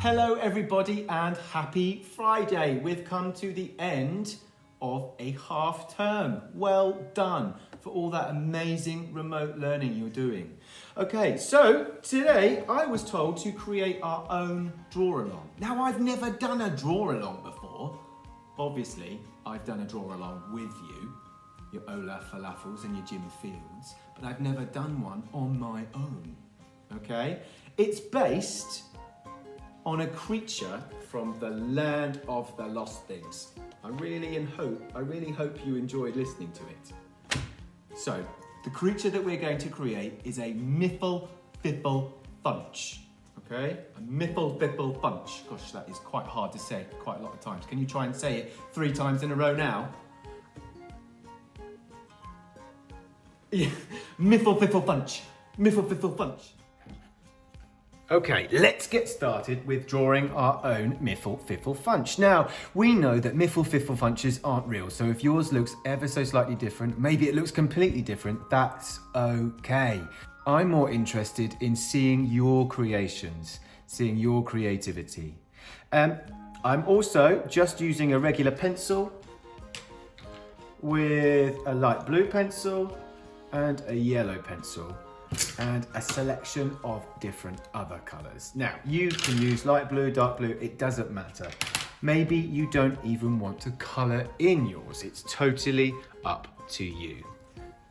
Hello everybody and happy Friday. We've come to the end of a half term. Well done for all that amazing remote learning you're doing. Okay, so today I was told to create our own draw along. Now I've never done a draw along before. Obviously, I've done a draw along with you, your Ola Falafels and your Jim Fields, but I've never done one on my own. Okay? It's based on a creature from the land of the lost things. I really hope you enjoyed listening to it. So, the creature that we're going to create is a Miffle Fiffle Funch. Okay? A Miffle Fiffle Funch. Gosh, that is quite hard to say quite a lot of times. Can you try and say it 3 times in a row now? Yeah. Miffle Fiffle Funch. Miffle Fiffle Funch. Okay, let's get started with drawing our own Miffle Fiffle Funch. Now, we know that Miffle Fiffle Funches aren't real, so if yours looks ever so slightly different, maybe it looks completely different, that's okay. I'm more interested in seeing your creations, seeing your creativity. I'm also just using a regular pencil with a light blue pencil and a yellow pencil, and a selection of different other colours. Now, you can use light blue, dark blue, it doesn't matter. Maybe you don't even want to colour in yours. It's totally up to you.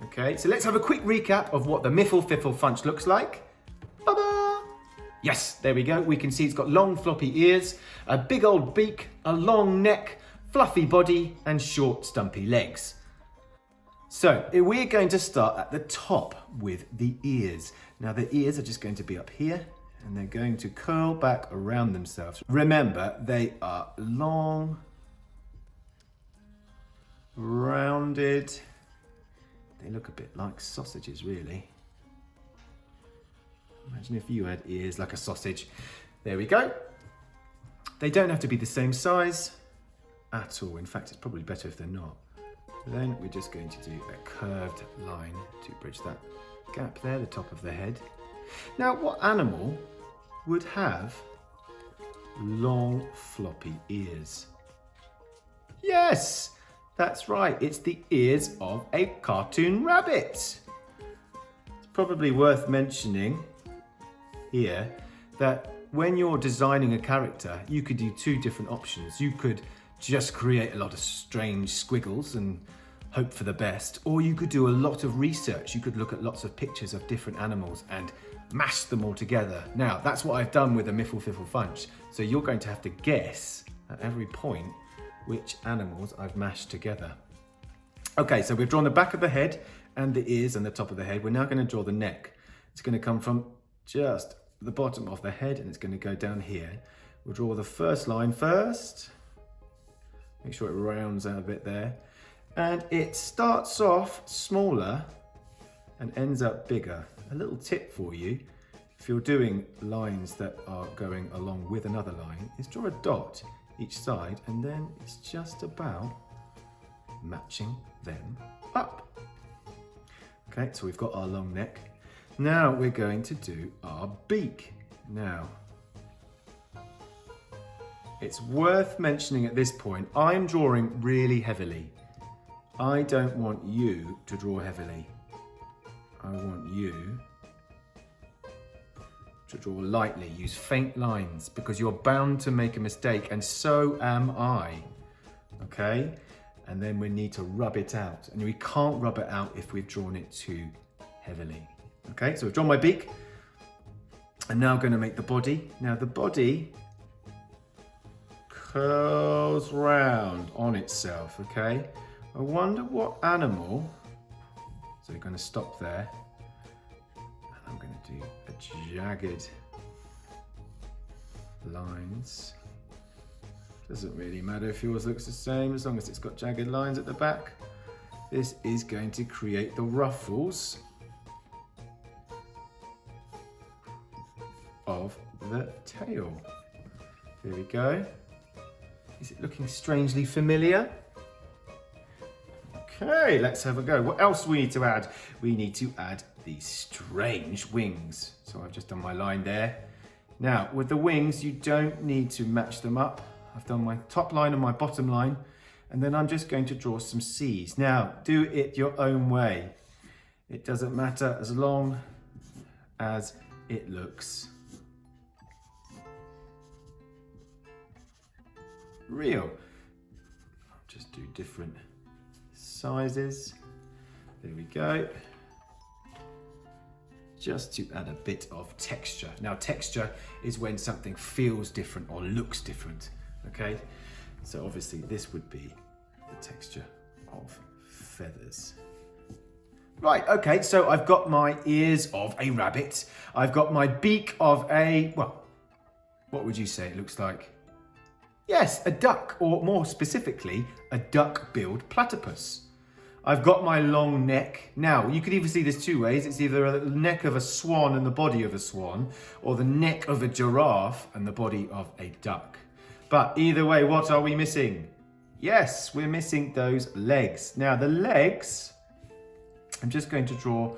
Okay, so let's have a quick recap of what the Miffle Fiffle Funch looks like. Ba-ba! Yes, there we go. We can see it's got long floppy ears, a big old beak, a long neck, fluffy body, and short stumpy legs. So we're going to start at the top with the ears. Now the ears are just going to be up here and they're going to curl back around themselves. Remember, they are long, rounded. They look a bit like sausages, really. Imagine if you had ears like a sausage. There we go. They don't have to be the same size at all. In fact, it's probably better if they're not. Then we're just going to do a curved line to bridge that gap there, the top of the head. Now, what animal would have long floppy ears? Yes, that's right. It's the ears of a cartoon rabbit. It's probably worth mentioning here that when you're designing a character, you could do 2 different options. You could just create a lot of strange squiggles and hope for the best, or you could do a lot of research. You could look at lots of pictures of different animals and mash them all together. Now, that's what I've done with a Miffle Fiffle Funch. So you're going to have to guess at every point which animals I've mashed together. Okay, so we've drawn the back of the head and the ears and the top of the head. We're now going to draw the neck. It's going to come from just the bottom of the head and it's going to go down here. We'll draw the first line first. Make sure it rounds out a bit there. And it starts off smaller and ends up bigger. A little tip for you, if you're doing lines that are going along with another line, is draw a dot each side and then it's just about matching them up. Okay, so we've got our long neck. Now we're going to do our beak. Now, it's worth mentioning at this point, I'm drawing really heavily. I don't want you to draw heavily. I want you to draw lightly, use faint lines, because you're bound to make a mistake, and so am I, okay? And then we need to rub it out, and we can't rub it out if we've drawn it too heavily. Okay, so I've drawn my beak, and now I'm going to make the body. Now the body curls round on itself, okay? I wonder what animal, so we're going to stop there, and I'm going to do a jagged lines. Doesn't really matter if yours looks the same, as long as it's got jagged lines at the back. This is going to create the ruffles of the tail. There we go. Is it looking strangely familiar? Okay, let's have a go. What else do we need to add? We need to add these strange wings. So I've just done my line there. Now, with the wings, you don't need to match them up. I've done my top line and my bottom line, and then I'm just going to draw some C's. Now, do it your own way. It doesn't matter as long as it looks real. I'll just do different sizes. There we go. Just to add a bit of texture. Now, texture is when something feels different or looks different, okay? So obviously this would be the texture of feathers. Right, okay, so I've got my ears of a rabbit. I've got my beak of a, well, what would you say it looks like? Yes, a duck, or more specifically, a duck-billed platypus. I've got my long neck. Now, you could either see this two ways. It's either the neck of a swan and the body of a swan, or the neck of a giraffe and the body of a duck. But either way, what are we missing? Yes, we're missing those legs. Now, the legs, I'm just going to draw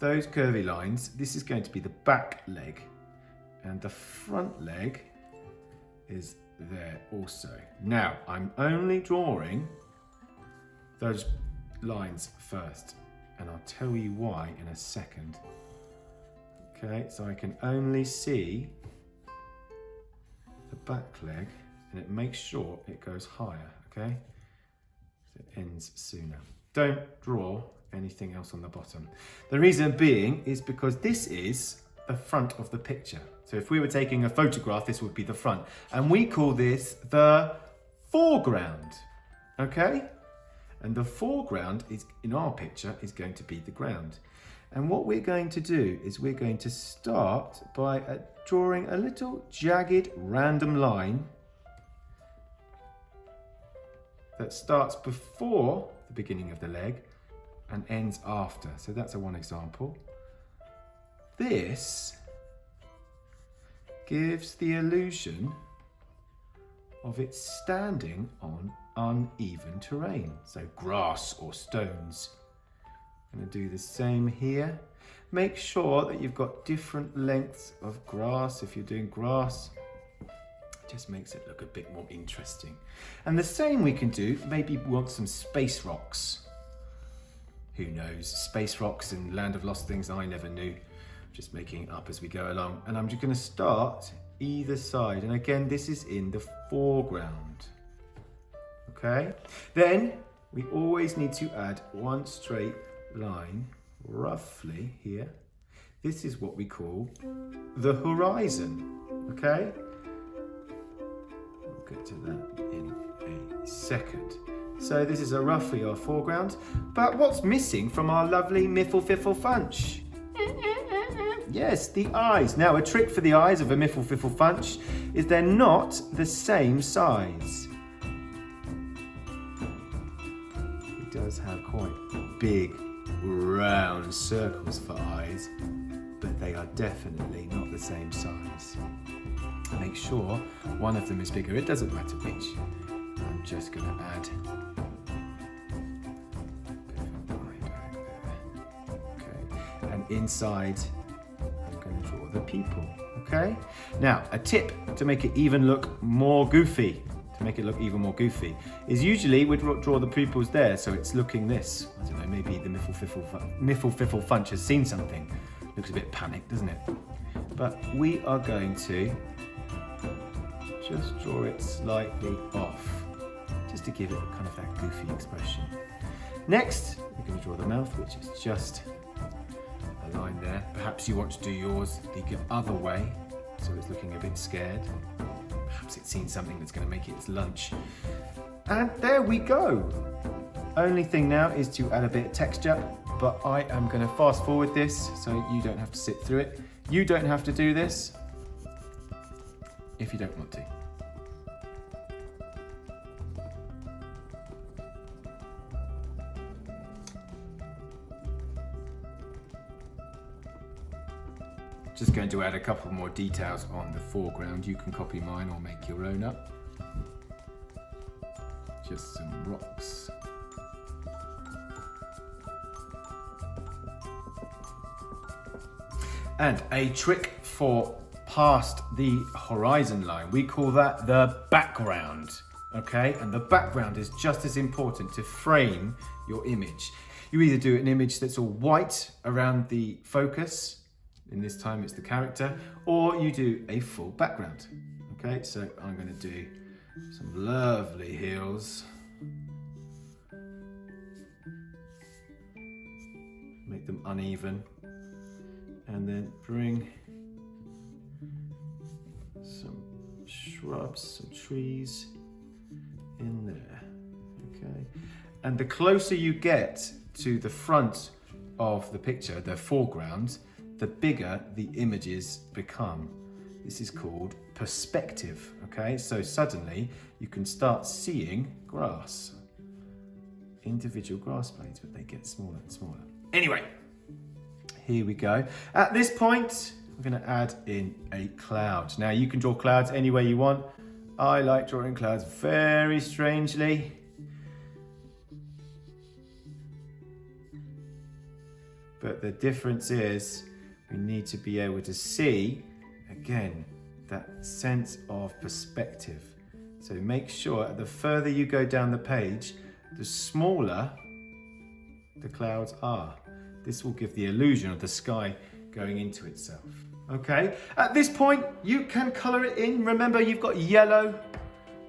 those curvy lines. This is going to be the back leg, and the front leg is there also. Now, I'm only drawing those lines first, and I'll tell you why in a second. Okay, so I can only see the back leg, and it makes sure it goes higher, okay? So it ends sooner. Don't draw anything else on the bottom. The reason being is because this is the front of the picture. So if we were taking a photograph, this would be the front, and we call this the foreground, okay? And the foreground is, in our picture, is going to be the ground. And what we're going to do is we're going to start by drawing a little jagged random line that starts before the beginning of the leg and ends after. So that's one example. This gives the illusion of it standing on uneven terrain, so grass or stones. I'm going to do the same here. Make sure that you've got different lengths of grass. If you're doing grass, it just makes it look a bit more interesting. And the same we can do, maybe we want some space rocks. Who knows? Space rocks and Land of Lost Things I never knew. Just making it up as we go along. And I'm just going to start either side. And again, this is in the foreground. Okay? Then we always need to add one straight line, roughly here. This is what we call the horizon. Okay? We'll get to that in a second. So this is roughly our foreground. But what's missing from our lovely Miffle Fiffle Funch? Yes, the eyes. Now, a trick for the eyes of a Miffle Fiffle Funch is they're not the same size. It does have quite big, round circles for eyes, but they are definitely not the same size. Make sure one of them is bigger. It doesn't matter which. I'm just going to add a bit of an eye back there. Okay, and inside draw the people, okay? Now, a tip to make it even look more goofy, is usually we'd draw the pupils there, so it's looking this. I don't know, maybe the Miffle Fiffle Funch has seen something. Looks a bit panicked, doesn't it? But we are going to just draw it slightly off, just to give it kind of that goofy expression. Next, we're going to draw the mouth, which is just a line there. Perhaps you want to do yours the other way, so it's looking a bit scared. Perhaps it's seen something that's going to make it its lunch. And there we go. Only thing now is to add a bit of texture, but I am going to fast forward this so you don't have to sit through it. You don't have to do this if you don't want to. Just going to add a couple more details on the foreground. You can copy mine or make your own up. Just some rocks. And a trick for past the horizon line. We call that the background, okay? And the background is just as important to frame your image. You either do an image that's all white around the focus, in this time it's the character, or you do a full background, okay? So I'm gonna do some lovely heels. Make them uneven. And then bring some shrubs, some trees in there, okay? And the closer you get to the front of the picture, the foreground, the bigger the images become. This is called perspective, okay? So suddenly you can start seeing grass, individual grass blades, but they get smaller and smaller. Anyway, here we go. At this point, we're going to add in a cloud. Now you can draw clouds any way you want. I like drawing clouds very strangely. But the difference is we need to be able to see, again, that sense of perspective. So make sure the further you go down the page, the smaller the clouds are. This will give the illusion of the sky going into itself. Okay, at this point, you can color it in. Remember, you've got yellow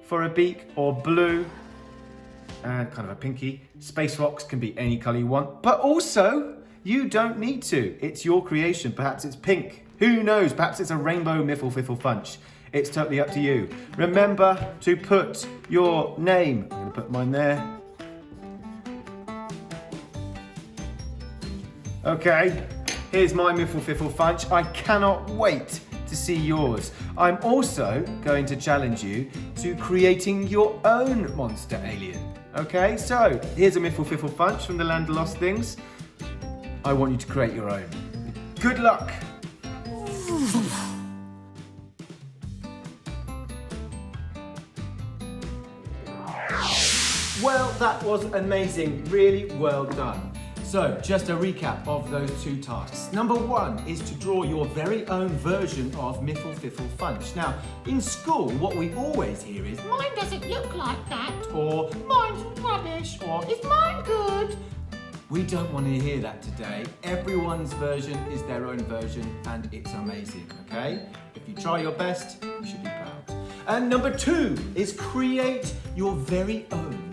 for a beak or blue and kind of a pinky. Space rocks can be any color you want, but also you don't need to. It's your creation. Perhaps it's pink. Who knows? Perhaps it's a rainbow Miffle Fiffle Funch. It's totally up to you. Remember to put your name. I'm gonna put mine there. Okay, here's my Miffle Fiffle Funch. I cannot wait to see yours. I'm also going to challenge you to creating your own monster alien. Okay, so here's a Miffle Fiffle Funch from the Land of Lost Things. I want you to create your own. Good luck. Well, that was amazing. Really well done. So, just a recap of those two tasks. Number one is to draw your very own version of Miffle Fiffle Funch. Now, in school, what we always hear is, mine doesn't look like that. or Mine's rubbish. or Is mine good? we don't want to hear that today. Everyone's version is their own version and it's amazing, okay? If you try your best, you should be proud. And number two is create your very own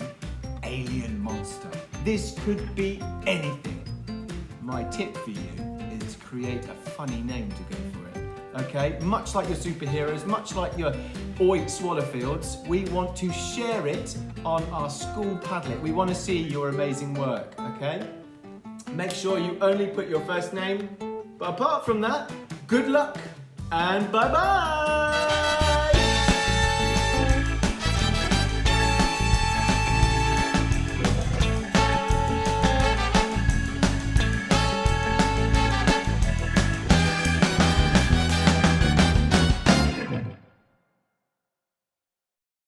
alien monster. This could be anything. My tip for you is to create a funny name to go for it, okay? Much like your superheroes, much like your Swallowfields, we want to share it on our school Padlet. We want to see your amazing work, okay? Make sure you only put your first name, but apart from that, good luck and bye-bye!